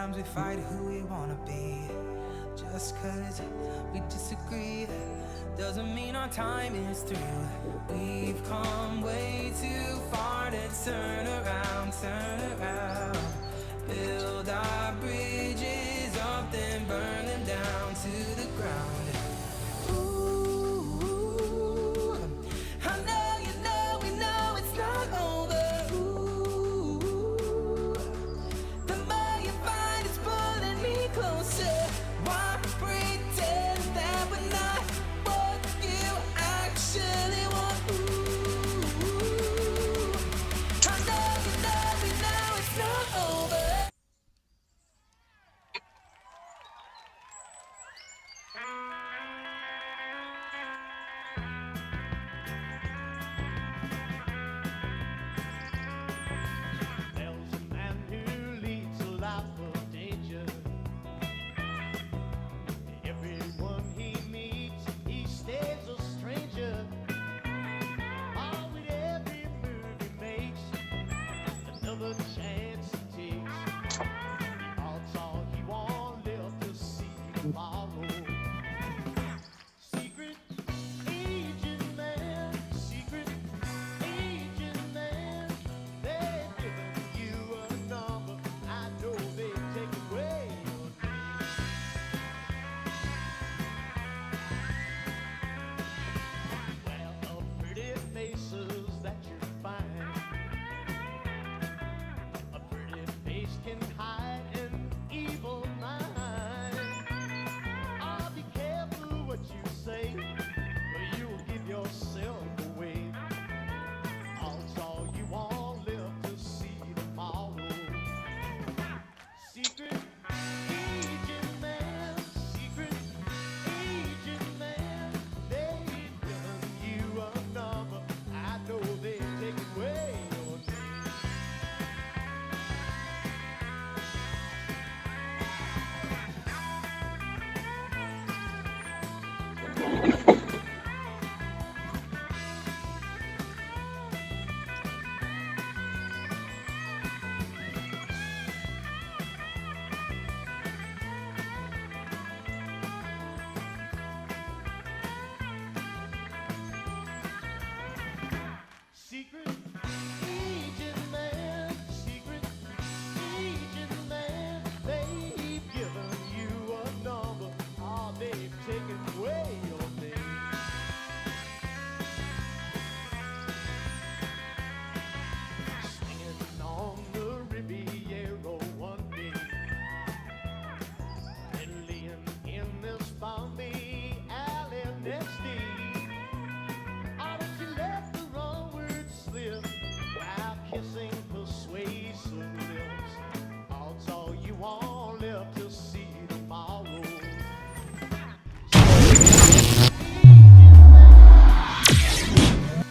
Sometimes we fight who we wanna be. Just cause we disagree doesn't mean our time is through. We've come way too far to turn around, build our bridges up, then burn them down to the ground. Ooh, I know you know, we know it's not over. Ooh, the more you fight, it's pulling me closer. Why pretend that we're not what you actually want? Ooh, I know you know, we know it's not over. There's a man who leads a life of danger. Everyone he meets, he stays a stranger. Oh, with every move he makes, another chance he takes. Odds are he won't live to see tomorrow. Secret agent man, secret agent man, they've given you a number. I know they take away your name. Well, the pretty faces that you find, a pretty face can hide an evil mind. Oh, be careful what you say, or you'll give yourself away. Odds are you won't live to see tomorrow. Secret agent man, they've given you a number. I know they take away your name. Secret agent man, they've given you a number. Oh, they've taken away your name. Swinging on the Riviera one day, and laying in this balmy alley next day. Oh, but you let the wrong words slip while kissing persuasive lips. Odds are you won't live to see tomorrow.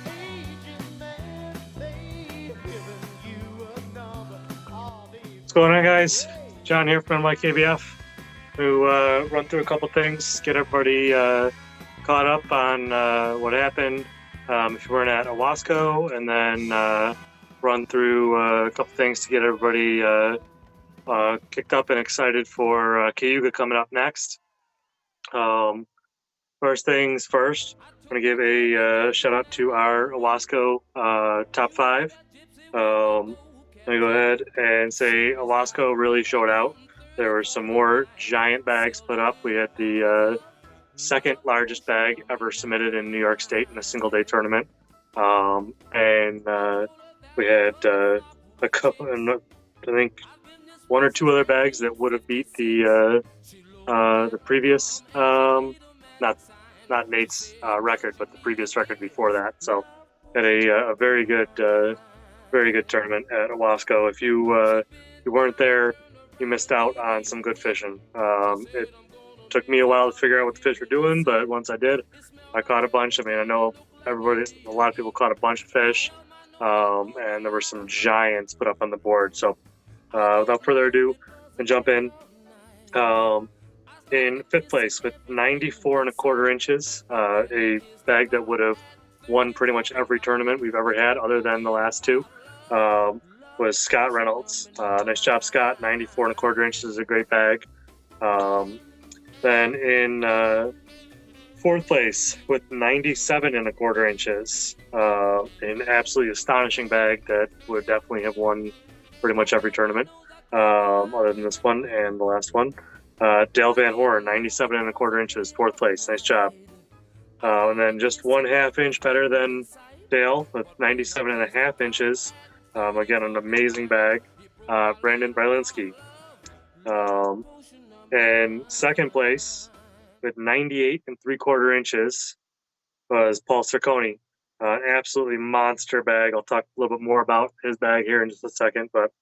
Agent man, they've given you a number. Oh, they've What's going on, guys? John here from NYKBF. To run through a couple things, get everybody caught up on what happened if you weren't at Owasco, and then run through a couple things to get everybody kicked up and excited for CAYUGA coming up next. First things first, I'm going to give a shout out to our Owasco top 5. I'm going to go ahead and say Owasco really showed out. There were some more giant bags put up. We had the second largest bag ever submitted in New York State in a single day tournament. And we had a couple, I think 1 or 2 other bags that would have beat the previous, not Nate's record, but the previous record before that. So had a very good tournament at Owasco. If you weren't there, you missed out on some good fishing. It took me a while to figure out what the fish were doing, but once I did, I caught a bunch. I mean, I know a lot of people caught a bunch of fish, and there were some giants put up on the board. So without further ado, and jump in. In 5th place with 94 1/4 inches, a bag that would have won pretty much every tournament we've ever had other than the last 2. was Scott Reynolds. Nice job, Scott. 94 1/4 inches is a great bag. Then in fourth place with 97 1/4 inches, an absolutely astonishing bag that would definitely have won pretty much every tournament, other than this one and the last one. Dale Van Horn, 97 1/4 inches, fourth place. Nice job. And then just 1/2 inch better than Dale with 97 1/2 inches. Again, an amazing bag. Brandon Brylinski. And second place with 98 3/4 inches was Paul Cerconi. An absolutely monster bag. I'll talk a little bit more about his bag here in just a second. But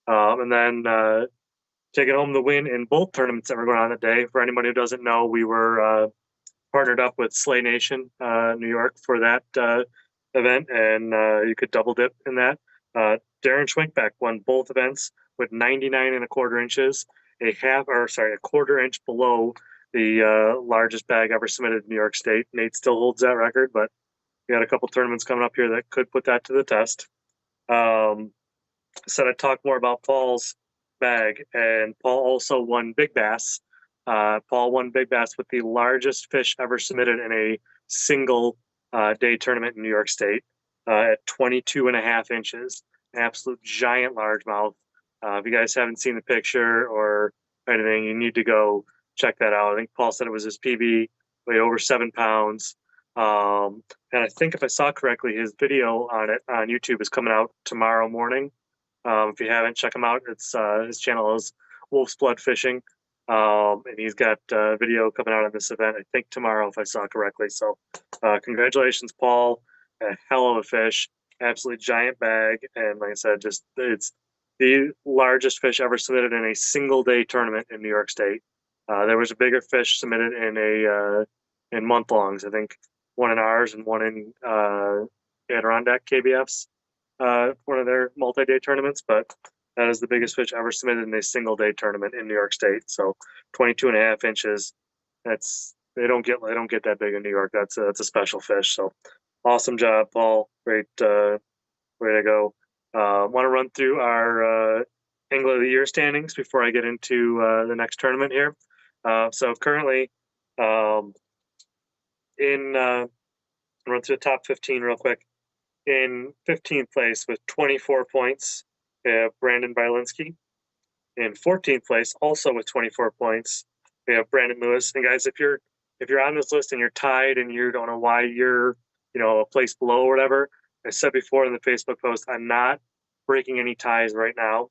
and then taking home the win in both tournaments that were going on that day. For anybody who doesn't know, we were partnered up with Slay Nation New York for that event, and you could double dip in that. Darren Schwenkbeck won both events with 99 1/4 inches, a 1/4 inch below the largest bag ever submitted in New York State. Nate still holds that record, but we got a couple tournaments coming up here that could put that to the test. Said I'd talk more about Paul's bag, and Paul also won Big Bass. Paul won Big Bass with the largest fish ever submitted in a single day tournament in New York State at 22 1/2 inches. Absolute giant largemouth. If you guys haven't seen the picture or anything, you need to go check that out. I think Paul said it was his PB, weighed over 7 pounds. And I think if I saw correctly, his video on it on YouTube is coming out tomorrow morning. If you haven't, check him out. It's his channel is Wolf's Blood Fishing. And he's got video coming out on this event, I think tomorrow, if I saw correctly. So congratulations, Paul. A hell of a fish. Absolutely giant bag. And like I said, just it's the largest fish ever submitted in a single day tournament in New York State. There was a bigger fish submitted in month longs. I think one in ours and one in Adirondack KBF's, one of their multi-day tournaments, but that is the biggest fish ever submitted in a single day tournament in New York State. So 22 1/2 inches. They don't get that big in New York. That's a special fish. So awesome job, Paul. Great way to go. Want to run through our Angler of the Year standings before I get into the next tournament here. So currently, run through the top 15 real quick. In 15th place with 24 points, we have Brandon Bielinski. In 14th place, also with 24 points, we have Brandon Lewis. And guys, if you're on this list and you're tied and you don't know why you're a place below or whatever, I said before in the Facebook post, I'm not breaking any ties right now.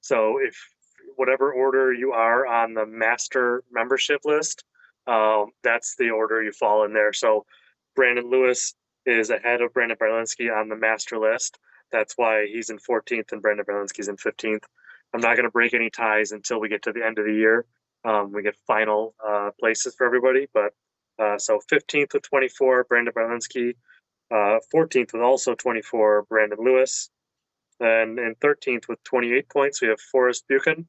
So if whatever order you are on the master membership list, that's the order you fall in there. So Brandon Lewis is ahead of Brandon Bielinski on the master list. That's why he's in 14th and Brandon Bielinski's in 15th. I'm not going to break any ties until we get to the end of the year. We get final places for everybody. But so 15th with 24, Brandon Bielinski. 14th with also 24, Brandon Lewis. Then in 13th with 28 points, we have Forrest Buchan.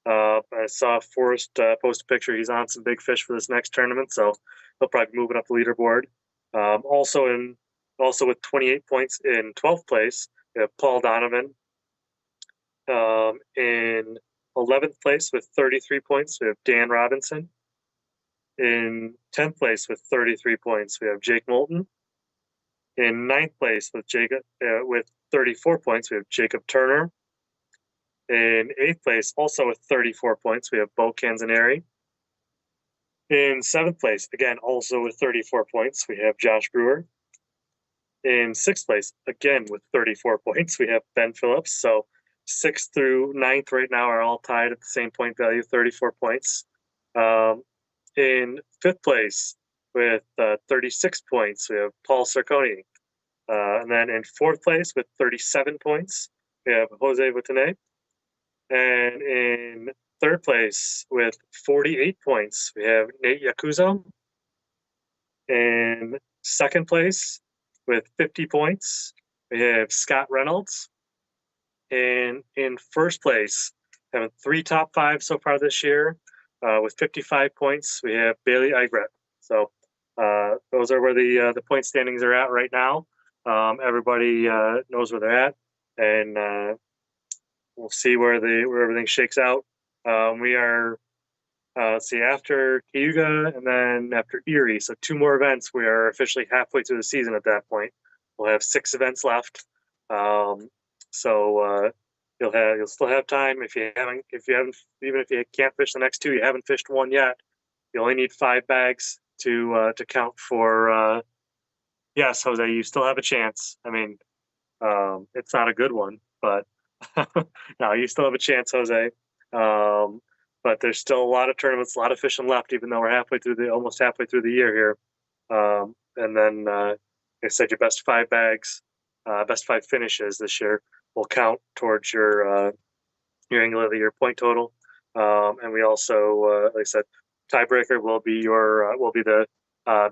I saw Forrest post a picture. He's on some big fish for this next tournament, so he'll probably be moving up the leaderboard. Also with 28 points in 12th place, we have Paul Donovan. In 11th place with 33 points, we have Dan Robinson. In 10th place with 33 points, we have Jake Moulton. In 9th place with 34 points, we have Jacob Turner. In 8th place, also with 34 points, we have Bo Canzaneri. In 7th place, again, also with 34 points, we have Josh Brewer. In 6th place, again with 34 points, we have Ben Phillips. So 6th through 9th right now are all tied at the same point value, 34 points. In 5th place with 36 points, we have Paul Cerconi. And then in 4th place with 37 points, we have Jose Butane. And in 3rd place with 48 points, we have Nate Yakuzo. In 2nd place with 50 points, we have Scott Reynolds. And in 1st place, having 3 top 5 so far this year, with 55 points, we have Bailey Eigret. So those are where the point standings are at right now. Everybody knows where they're at. and we'll see where everything shakes out. We are let's see, after CAYUGA and then after Erie, so 2 more events. We are officially halfway through the season at that point. We'll have 6 events left. So you'll still have time if you haven't even if you can't fish the next 2, you haven't fished one yet. You only need 5 bags to count for. Yes, Jose, you still have a chance. I mean, it's not a good one, but no, you still have a chance, Jose. But there's still a lot of tournaments, a lot of fishing left, even though we're almost halfway through the year here. And then, like I said, your best 5 bags, best 5 finishes this year will count towards your angler of the year point total. And we also, like I said, tiebreaker will be the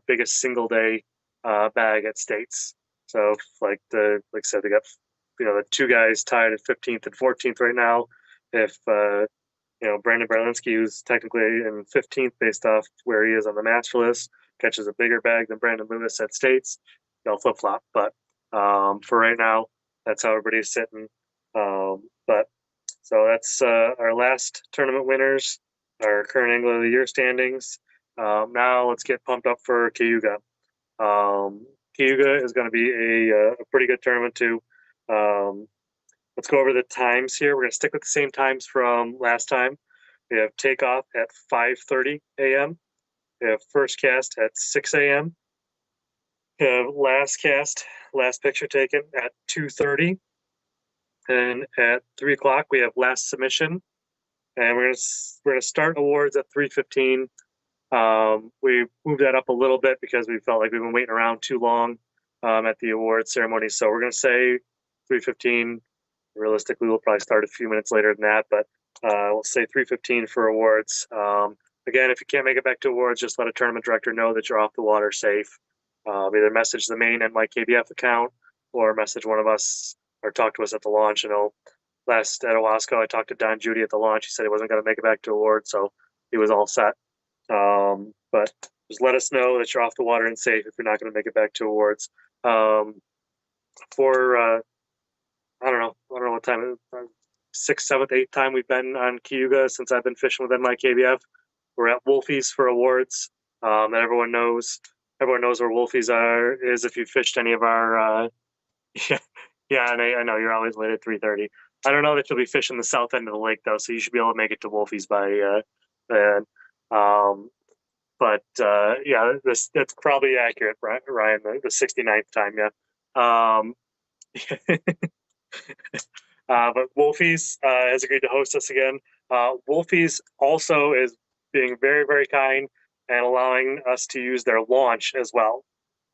biggest single day bag at states. So like I said, they got the 2 guys tied at 15th and 14th right now. If Brandon Berlinski, who's technically in 15th based off where he is on the master list, catches a bigger bag than Brandon Lewis at states, they'll flip flop. But for right now, that's how everybody's sitting. But so that's our last tournament winners, our current Angler of the Year standings. Now let's get pumped up for CAYUGA. CAYUGA is going to be a pretty good tournament too. Let's go over the times here. We're going to stick with the same times from last time. We have takeoff at 5:30 a.m. We have first cast at 6 a.m. We have last cast, last picture taken at 2:30. And at 3 o'clock, we have last submission. And we're gonna start awards at 3:15. We moved that up a little bit because we felt like we've been waiting around too long at the award ceremony. So we're gonna say 3:15. Realistically, we'll probably start a few minutes later than that, but we'll say 3:15 for awards. Again, if you can't make it back to awards, just let a tournament director know that you're off the water safe. Either message the main NYKBF account or message one of us or talk to us at the launch. Last at Owasco, I talked to Don Judy at the launch. He said he wasn't going to make it back to awards, so he was all set. But just let us know that you're off the water and safe if you're not going to make it back to awards. For I don't know what time, 6th, 7th, 8th time we've been on CAYUGA since I've been fishing with NYKBF. We're at Wolfie's for awards. And everyone knows where Wolfie's is if you fished any of our yeah, and I know you're always late at 3:30. I don't know that you'll be fishing the south end of the lake though, so you should be able to make it to Wolfie's by then. But yeah, that's probably accurate, Ryan. The 69th time, yeah. But Wolfie's has agreed to host us again. Wolfie's also is being very, very kind and allowing us to use their launch as well.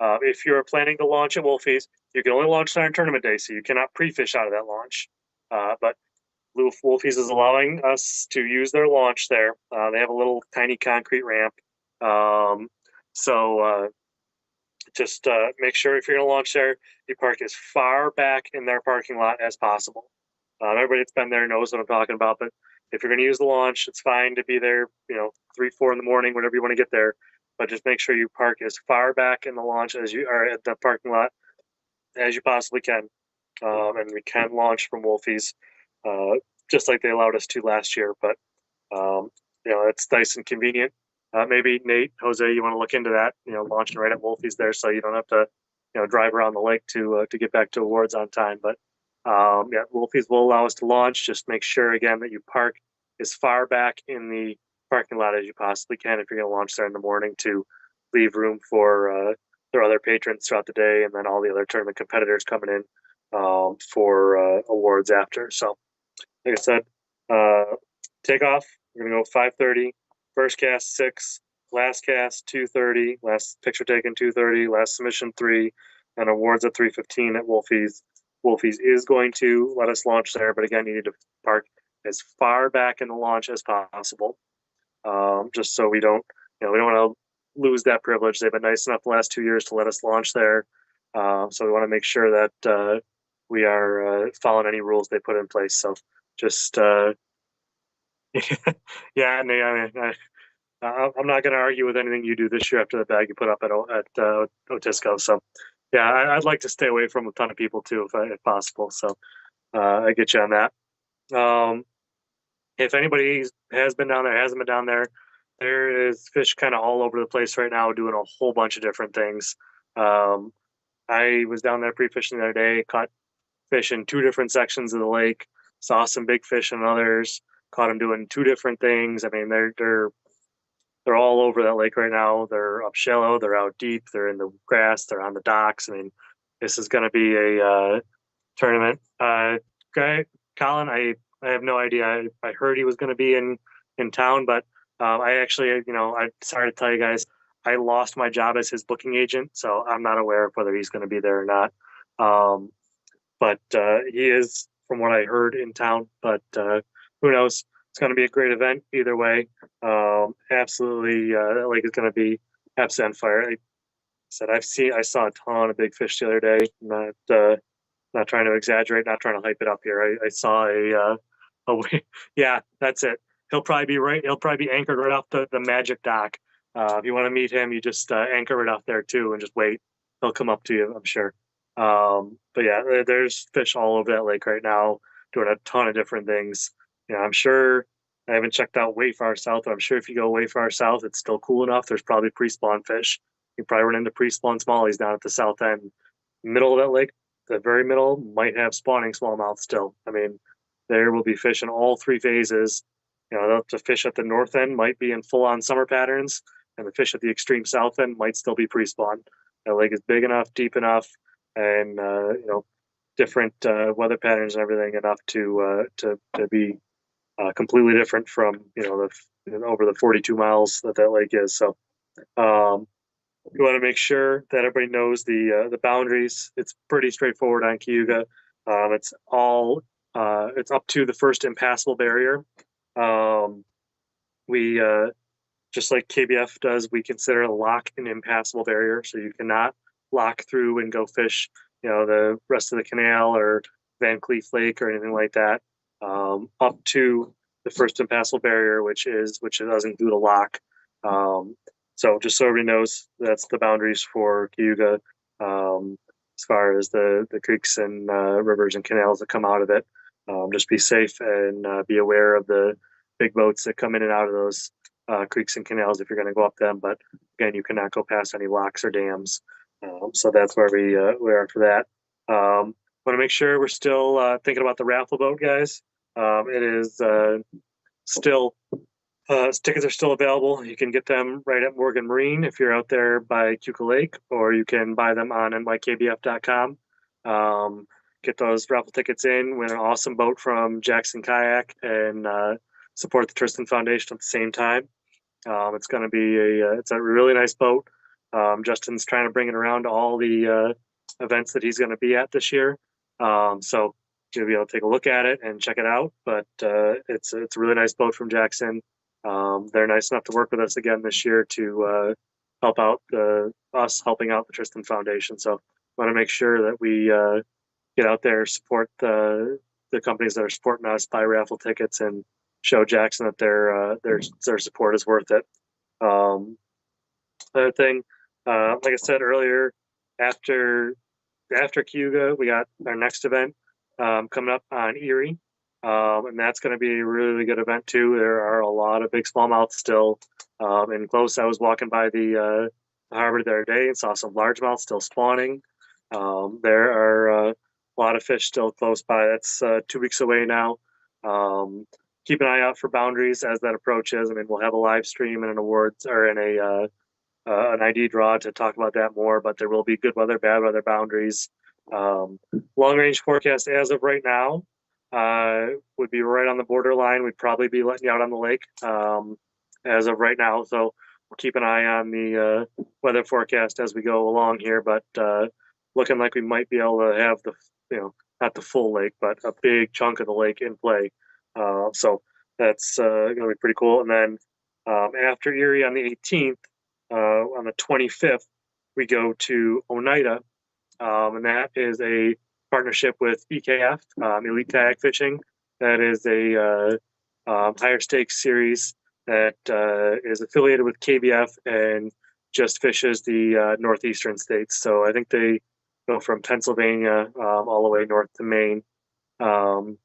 If you're planning to launch at Wolfie's, you can only launch on tournament day, so you cannot pre-fish out of that launch. But Wolfie's is allowing us to use their launch there. They have a little tiny concrete ramp. So just make sure if you're going to launch there, you park as far back in their parking lot as possible. Everybody that's been there knows what I'm talking about, but if you're going to use the launch, it's fine to be there, 3, 4 in the morning, whenever you want to get there. But just make sure you park as far back in the launch as you are at the parking lot as you possibly can. And we can launch from Wolfie's, just like they allowed us to last year. But, it's nice and convenient. Maybe Nate, Jose, you want to look into that, launching right at Wolfie's there so you don't have to, drive around the lake to get back to awards on time. But yeah, Wolfie's will allow us to launch. Just make sure, again, that you park as far back in the parking lot as you possibly can if you're going to launch there in the morning to leave room for their other patrons throughout the day and then all the other tournament competitors coming in for awards after. So, like I said, takeoff, we're going to go 5:30, first cast 6, last cast 2:30, last picture taken 2:30, last submission 3, and awards at 3:15 at Wolfie's. Wolfie's is going to let us launch there, but again, you need to park as far back in the launch as possible, just so we don't want to lose that privilege. They've been nice enough the last 2 years to let us launch there, so we want to make sure that we are following any rules they put in place. So just yeah, and I'm not going to argue with anything you do this year after the bag you put up at Otisco. So yeah, I'd like to stay away from a ton of people too, if possible. So I get you on that. If anybody has been down there, hasn't been down there, there is fish kind of all over the place right now, doing a whole bunch of different things. Um, I was down there pre-fishing the other day, caught fish in two different sections of the lake, saw some big fish in others, caught them doing two different things. I mean, they're all over that lake right now. They're up shallow, they're out deep, they're in the grass, they're on the docks. I mean, this is going to be a tournament. Guy, Colin, I have no idea. I heard he was going to be in town, but I actually, I'm sorry to tell you guys, I lost my job as his booking agent, so I'm not aware of whether he's going to be there or not. Um, but he is, from what I heard, in town. But who knows? It's going to be a great event either way. Absolutely, that lake is going to be absolutely on fire. I said I saw a ton of big fish the other day. Not trying to exaggerate, not trying to hype it up here. I saw yeah, that's it. He'll probably be right. He'll probably be anchored right off the magic dock. If you want to meet him, you just anchor it off there too, and just wait. He'll come up to you, I'm sure. But yeah, there's fish all over that lake right now, doing a ton of different things. I'm sure. I haven't checked out way far south, but I'm sure if you go way far south, it's still cool enough. There's probably pre-spawn fish. You probably run into pre-spawn smallies down at the south end, middle of that lake. The very middle might have spawning smallmouth still. I mean, there will be fish in all three phases. The fish at the north end might be in full-on summer patterns, and the fish at the extreme south end might still be pre-spawn. That lake is big enough, deep enough, and different weather patterns and everything enough to be completely different from over the 42 miles that lake is. So we want to make sure that everybody knows the boundaries. It's pretty straightforward on CAYUGA. It's up to the first impassable barrier. We just like KBF does, we consider a lock an impassable barrier, so you cannot lock through and go fish, the rest of the canal or Van Cleef Lake or anything like that. Up to the first impassable barrier, which does include a lock. So just so everybody knows, that's the boundaries for CAYUGA as far as the creeks and rivers and canals that come out of it. Just be safe and be aware of the big boats that come in and out of those creeks and canals if you're going to go up them. But again, you cannot go past any locks or dams. So that's where we are for that. Want to make sure we're still thinking about the raffle boat, guys. It is still tickets are still available. You can get them right at Morgan Marine if you're out there by CAYUGA Lake, or you can buy them on nykbf.com. Get those raffle tickets in, win an awesome boat from Jackson Kayak, and support the Tristan Foundation at the same time. It's going to be it's a really nice boat. Justin's trying to bring it around to all the events that he's going to be at this year. So you'll be able to take a look at it and check it out. But it's a really nice boat from Jackson. They're nice enough to work with us again this year to help out us helping out the Tristan Foundation. So want to make sure that we get out there, support the companies that are supporting us, buy raffle tickets, and show Jackson that their support is worth it. Other thing, like I said earlier, after CAYUGA, we got our next event coming up on Erie. And that's going to be a really good event too. There are a lot of big smallmouth still in close. I was walking by the harbor the other day and saw some largemouth still spawning. There are a lot of fish still close by. That's 2 weeks away now. Keep an eye out for boundaries as that approaches. I mean, we'll have a live stream and an awards or in an ID draw to talk about that more. But there will be good weather, bad weather boundaries. Long range forecast as of right now would be right on the borderline. We'd probably be letting you out on the lake as of right now. So we'll keep an eye on the weather forecast as we go along here. But looking like we might be able to have not the full lake, but a big chunk of the lake in play. So that's going to be pretty cool. And then after Erie on the 18th, on the 25th, we go to Oneida. And that is a partnership with EKF, Elite Kayak Fishing. That is a higher stakes series that is affiliated with KBF and just fishes the northeastern states. So I think they go from Pennsylvania all the way north to Maine. And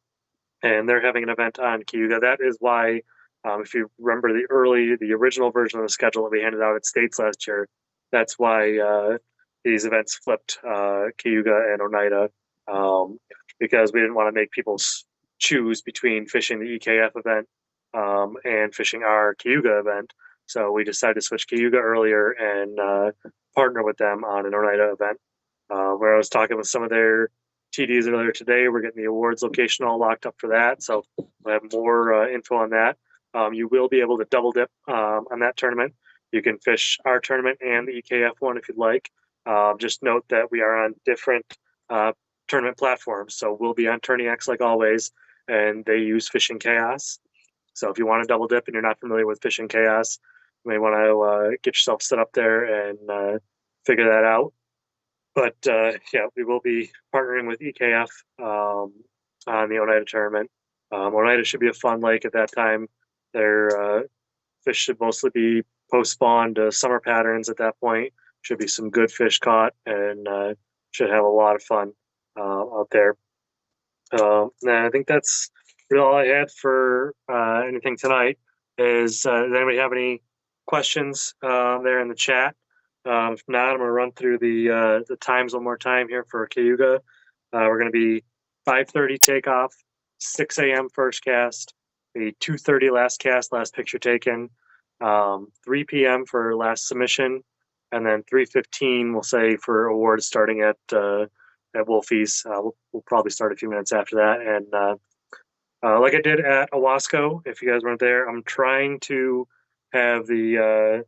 they're having an event on CAYUGA. That is why, if you remember the original version of the schedule that we handed out at States last year, that's why these events flipped CAYUGA and Oneida, because we didn't want to make people choose between fishing the EKF event and fishing our CAYUGA event. So we decided to switch CAYUGA earlier and partner with them on an Oneida event. Where I was talking with some of their TDs earlier today. We're getting the awards location all locked up for that, so we'll have more info on that. You will be able to double dip on that tournament. You can fish our tournament and the EKF one if you'd like. Just note that we are on different tournament platforms, so we'll be on TourneyX like always, and they use Fishing Chaos. So if you want to double dip and you're not familiar with Fishing Chaos, you may want to get yourself set up there and figure that out. But yeah, we will be partnering with EKF on the Oneida tournament. Oneida should be a fun lake at that time. Their fish should mostly be post spawn to summer patterns at that point. Should be some good fish caught and should have a lot of fun out there. And I think that's really all I had for anything tonight. Does anybody have any questions there in the chat? If not, I'm going to run through the times one more time here for CAYUGA. We're going to be 5:30 takeoff, 6 a.m. first cast, a 2:30 last cast, last picture taken, 3 p.m. for last submission, and then 3:15 we'll say for awards starting at Wolfie's. We'll probably start a few minutes after that. And like I did at Owasco, if you guys weren't there, I'm trying to have the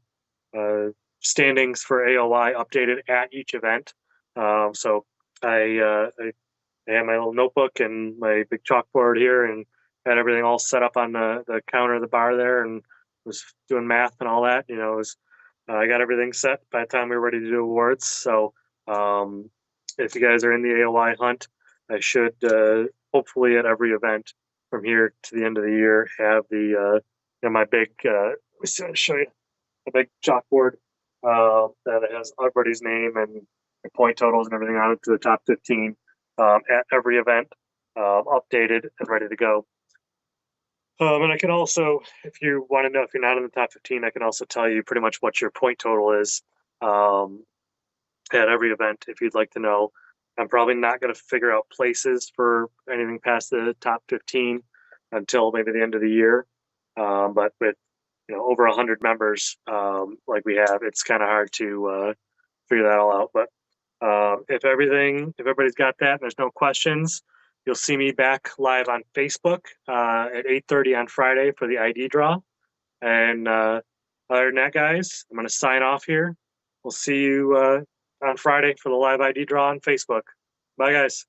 standings for AOI updated at each event. So I have my little notebook and my big chalkboard here and had everything all set up on the counter of the bar there and was doing math and all that. I got everything set by the time we were ready to do awards. So if you guys are in the AOI hunt, I should hopefully at every event from here to the end of the year have the my big let me show you a big chalkboard that has everybody's name and point totals and everything on it to the top 15 at every event, updated and ready to go. And I can also, if you want to know if you're not in the top 15, I can also tell you pretty much what your point total is at every event if you'd like to know. I'm probably not going to figure out places for anything past the top 15 until maybe the end of the year. But with over 100 members like we have, it's kind of hard to figure that all out. But if everybody's got that and there's no questions, you'll see me back live on Facebook at 8:30 on Friday for the ID draw. And other than that, guys, I'm going to sign off here. We'll see you on Friday for the live ID draw on Facebook. Bye, guys.